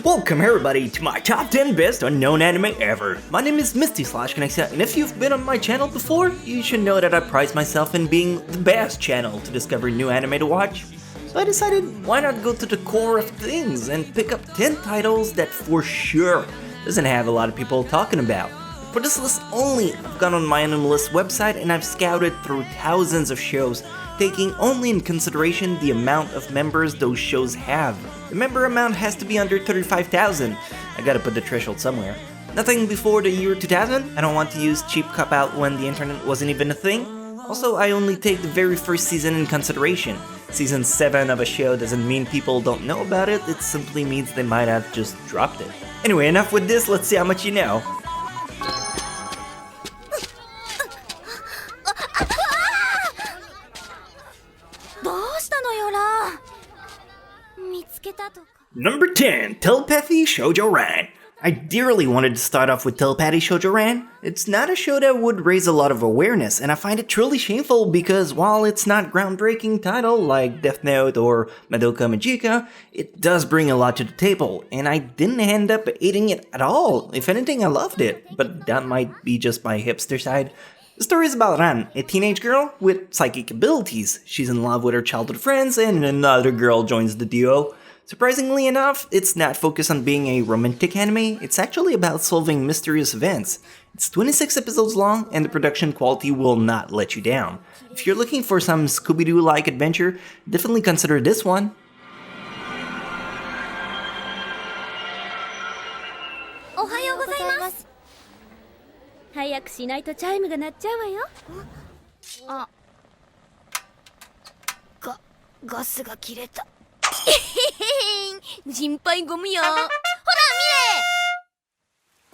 Welcome everybody to my top 10 best unknown anime ever. My name is Misty /Chronexia, and if you've been on my channel before, you should know that I pride myself in being the best channel to discover new anime to watch. So I decided, why not go to the core of things and pick up 10 titles that for sure doesn't have a lot of people talking about. For this list only, I've gone on my Animalist website and I've scouted through thousands of shows, taking only in consideration the amount of members those shows have. The member amount has to be under 35,000. I gotta put the threshold somewhere. Nothing before the year 2000. I don't want to use cheap cop-out when the internet wasn't even a thing. Also, I only take the very first season in consideration. Season 7 of a show doesn't mean people don't know about it, it simply means they might have just dropped it. Anyway, enough with this, let's see how much you know. Number 10, Telepathy Shoujo Ran. I dearly wanted to start off with Telepathy Shoujo Ran. It's not a show that would raise a lot of awareness, and I find it truly shameful because while it's not groundbreaking title like Death Note or Madoka Magica, it does bring a lot to the table, and I didn't end up hating it at all. If anything, I loved it, but that might be just my hipster side. The story is about Ran, a teenage girl with psychic abilities. She's in love with her childhood friends, and another girl joins the duo. Surprisingly enough, it's not focused on being a romantic anime, it's actually about solving mysterious events. It's 26 episodes long, and the production quality will not let you down. If you're looking for some Scooby-Doo-like adventure, definitely consider this one.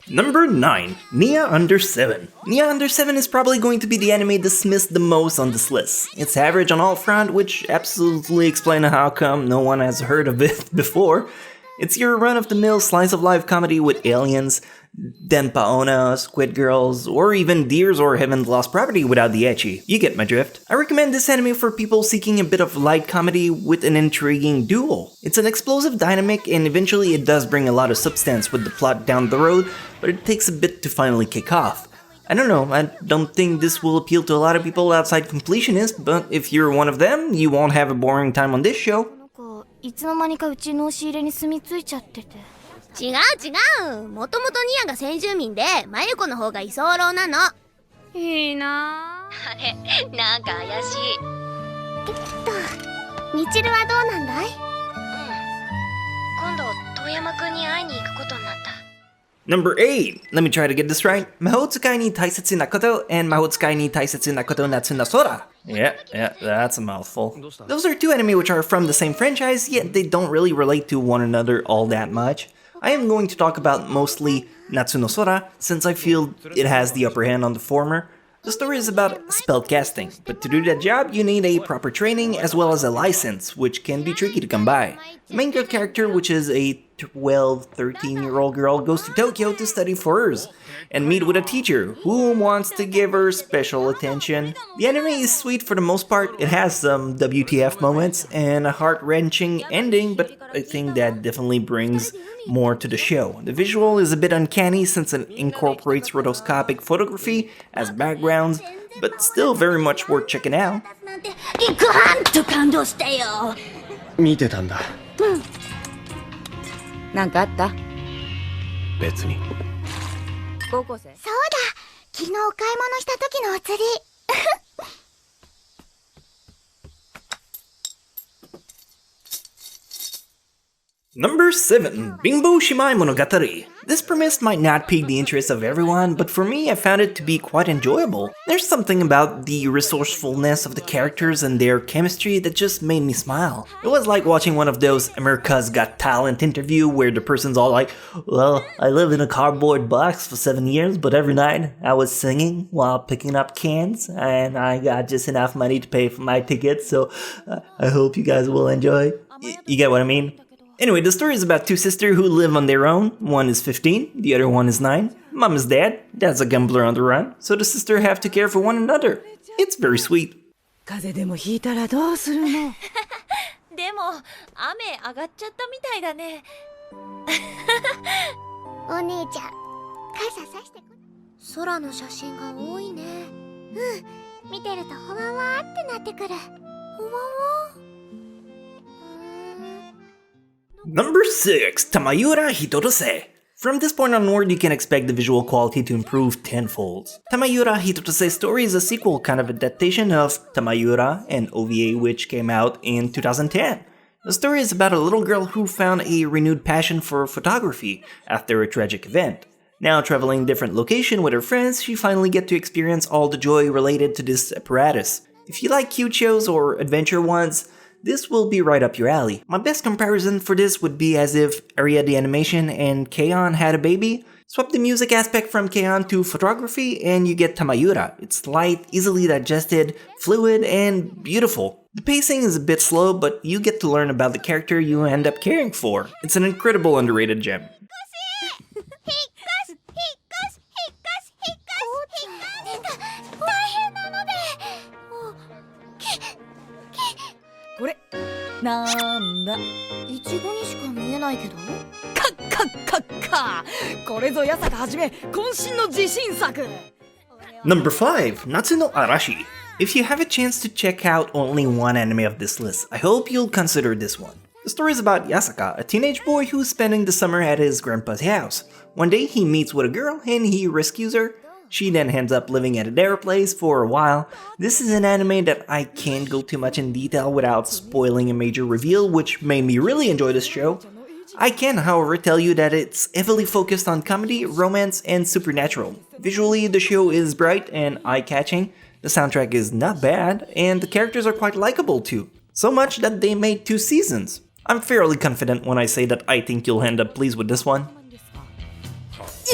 Number 9, Nia Under 7. Nia Under 7 is probably going to be the anime dismissed the most on this list. It's average on all fronts, which absolutely explains how come no one has heard of it before. It's your run-of-the-mill slice-of-life comedy with aliens, Denpa-onna, Squid Girls, or even Deers or Heaven's Lost Property without the ecchi. You get my drift. I recommend this anime for people seeking a bit of light comedy with an intriguing duel. It's an explosive dynamic and eventually it does bring a lot of substance with the plot down the road, but it takes a bit to finally kick off. I don't know, I don't think this will appeal to a lot of people outside completionists, but if you're one of them, you won't have a boring time on this show. いつの間にかうちの押し入れに住み着いちゃってて。違う違う。もともとニアが先住民で、マユコの方が居候なの。いいなぁ。あれ、なんか怪しい。ミチルはどうなんだい？今度遠山くんに会いに行くことになった。Number 8, let me try to get this right. Mahou tsukai ni Taisetsu na koto and Mahou tsukai ni Taisetsu na koto natsu na sora. Yeah, that's a mouthful. Those are two anime which are from the same franchise, yet they don't really relate to one another all that much. I am going to talk about mostly Natsu no Sora, since I feel it has the upper hand on the former. The story is about spellcasting, but to do that job you need a proper training as well as a license, which can be tricky to come by. The main girl character, which is a 13-year-old girl, goes to Tokyo to study for hers, and meet with a teacher who wants to give her special attention. The anime is sweet for the most part, it has some WTF moments and a heart-wrenching ending, but I think that definitely brings more to the show. The visual is a bit uncanny since it incorporates rotoscopic photography as backgrounds, but still very much worth checking out. 見てたんだ。なんかあった？別に。高校生？そうだ。昨日お買い物した時のお釣り。Number 7, Bingbo Shimai Monogatari. This premise might not pique the interest of everyone, but for me I found it to be quite enjoyable. There's something about the resourcefulness of the characters and their chemistry that just made me smile. It was like watching one of those America's Got Talent interview where the person's all like, well, I lived in a cardboard box for 7 years, but every night I was singing while picking up cans, and I got just enough money to pay for my tickets, so I hope you guys will enjoy. You get what I mean? Anyway, the story is about two sisters who live on their own. One is 15, the other one is 9. Mom is dead, dad's a gambler on the run, so the sisters have to care for one another. It's very sweet. 風邪でもひいたらどうするの？でも雨上がっちゃったみたいだね。お姉ちゃん傘さしてこ空の写真が多いね。見てるとほわわーってなってくる。ほわわNumber 6, Tamayura Hitotose. From this point onward, you can expect the visual quality to improve tenfold. Tamayura Hitotose's story is a sequel kind of adaptation of Tamayura, an OVA which came out in 2010. The story is about a little girl who found a renewed passion for photography after a tragic event. Now traveling different location with her friends, she finally gets to experience all the joy related to this apparatus. If you like cute shows or adventure ones, this will be right up your alley. My best comparison for this would be as if Aria the Animation and K-On! Had a baby. Swap the music aspect from K-On! To photography and you get Tamayura. It's light, easily digested, fluid, and beautiful. The pacing is a bit slow, but you get to learn about the character you end up caring for. It's an incredible underrated gem. これなんだ。いちごにしか見えないけど。これぞ八坂はじめ渾身の自信作。 Number 5, Natsu no Arashi. If you have a chance to check out only one anime of this list, I hope you'll consider this one. The story is about Yasaka, a teenage boy who's spending the summer at his grandpa's house. One day he meets with a girl and he rescues her. She then ends up living at their place for a while. This is an anime that I can't go too much in detail without spoiling a major reveal, which made me really enjoy this show. I can, however, tell you that it's heavily focused on comedy, romance, and supernatural. Visually, the show is bright and eye-catching, the soundtrack is not bad, and the characters are quite likable too. So much that they made 2 seasons. I'm fairly confident when I say that I think you'll end up pleased with this one.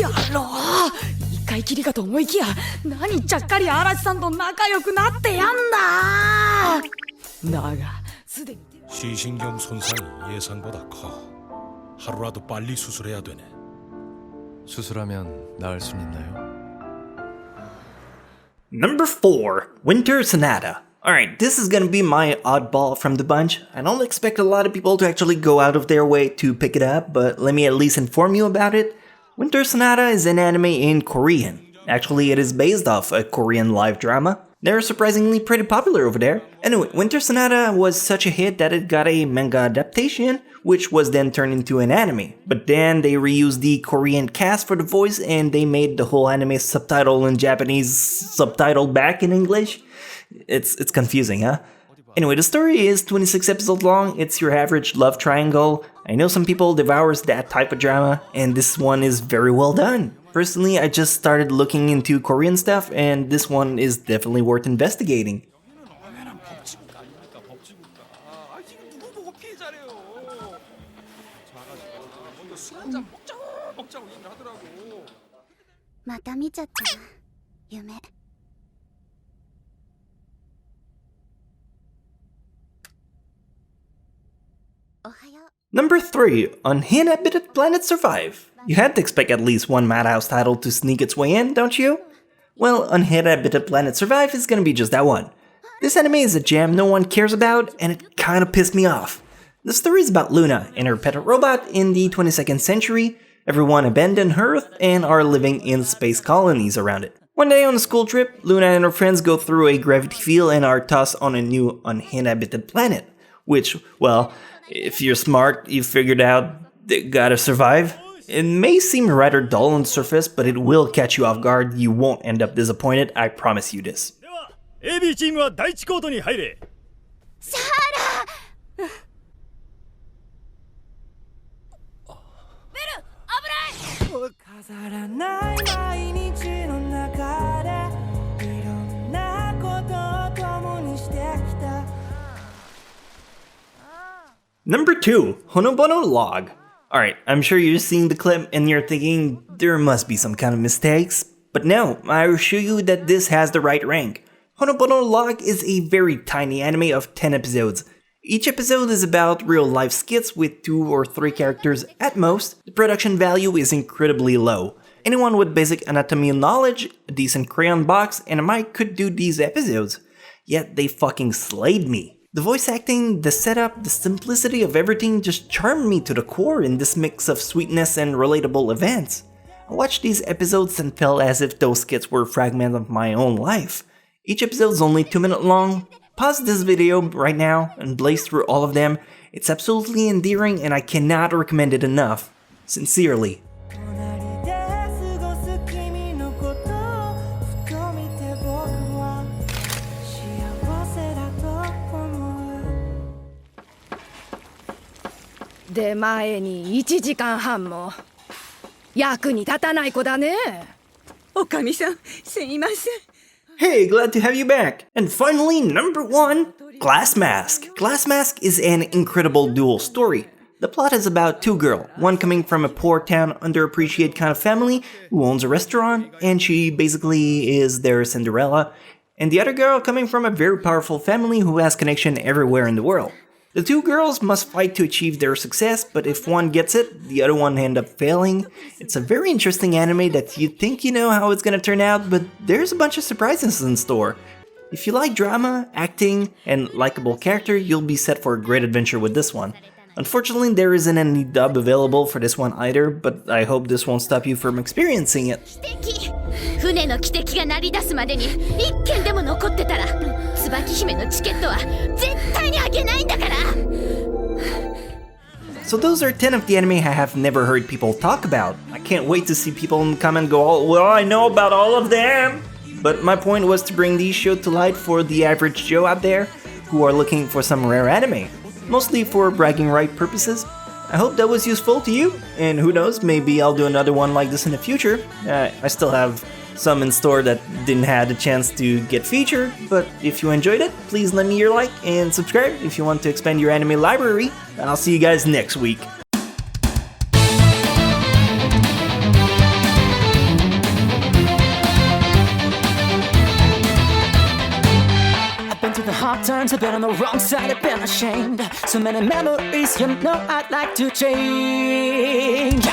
やろう。一回きりかと思いきや、何ちゃっかり嵐さんと仲良くなってやんだ。だがすでに 시신경 손상이 예상보다 커. 하루라도 빨리 수술해야 되네. 수술하면 나을 순 있나요? Number 4, Winter Sonata. Alright, this is gonna be my oddball from the bunch. I don't expect a lot of people to actually go out of their way to pick it up, but let me at least inform you about it. Winter Sonata is an anime in Korean. Actually, it is based off a Korean live drama. They're surprisingly pretty popular over there. Anyway, Winter Sonata was such a hit that it got a manga adaptation, which was then turned into an anime. But then they reused the Korean cast for the voice and they made the whole anime subtitle in Japanese, subtitled back in English. It's confusing, huh? Anyway, the story is 26 episodes long. It's your average love triangle. I know some people devours that type of drama, and this one is very well done. Personally, I just started looking into Korean stuff, and this one is definitely worth investigating. Number 3, Uninhabited Planet Survive. You had to expect at least one Madhouse title to sneak its way in, don't you? Well, Uninhabited Planet Survive is gonna be just that one. This anime is a gem no one cares about, and it kinda pissed me off. The story is about Luna and her pet robot in the 22nd century. Everyone abandoned Earth and are living in space colonies around it. One day on a school trip, Luna and her friends go through a gravity field and are tossed on a new uninhabited planet. Which, well, if you're smart, you figured out they gotta survive. It may seem rather dull on the surface, but it will catch you off guard. You won't end up disappointed, I promise you this. AB チームは第一コートに入れ。サーラベル危ない飾らない毎日の中でいろんなことを共にしてきた Number 2, Honobono Log. Alright, I'm sure you're seeing the clip and you're thinking there must be some kind of mistakes. But no, I assure you that this has the right rank. Honobono Log is a very tiny anime of 10 episodes. Each episode is about real life skits with 2 or 3 characters at most. The production value is incredibly low. Anyone with basic anatomy knowledge, a decent crayon box, and a mic could do these episodes. Yet they fucking slayed me. The voice acting, the setup, the simplicity of everything just charmed me to the core in this mix of sweetness and relatable events. I watched these episodes and felt as if those skits were fragments of my own life. Each episode is only 2 minutes long. Pause this video right now and blaze through all of them. It's absolutely endearing and I cannot recommend it enough. Sincerely. 隣で過ごす君のことをふと見て僕は幸せだと思う出前に1時間半も役に立たない子だね。おかみさん、すいません。 Hey, glad to have you back! And finally, number 1, Glass Mask. Glass Mask is an incredible dual story. The plot is about two girls, one coming from a poor town, underappreciated kind of family who owns a restaurant, and she basically is their Cinderella, and the other girl coming from a very powerful family who has connection everywhere in the world. The two girls must fight to achieve their success, but if one gets it, the other one ends up failing. It's a very interesting anime that you think you know how it's gonna turn out, but there's a bunch of surprises in store. If you like drama, acting, and likable character, you'll be set for a great adventure with this one. Unfortunately, there isn't any dub available for this one either, but I hope this won't stop you from experiencing it. 船の汽笛が鳴り出すまでに1件でも残ってたら椿姫のチケットは絶対にあげないんだから。 So those are 10 of the anime I have never heard people talk about. I can't wait to see people in the comment go, oh, well, I know about all of them! But my point was to bring these shows to light for the average Joe out there who are looking for some rare anime, mostly for bragging right purposes. I hope that was useful to you, and who knows, maybe I'll do another one like this in the future. I still have some in store that didn't have a chance to get featured, but if you enjoyed it, please lend me your like and subscribe if you want to expand your anime library. I'll see you guys next week. I've been through the hard times, I've been on the wrong side, I've been ashamed. So many memories, you know I'd like to change.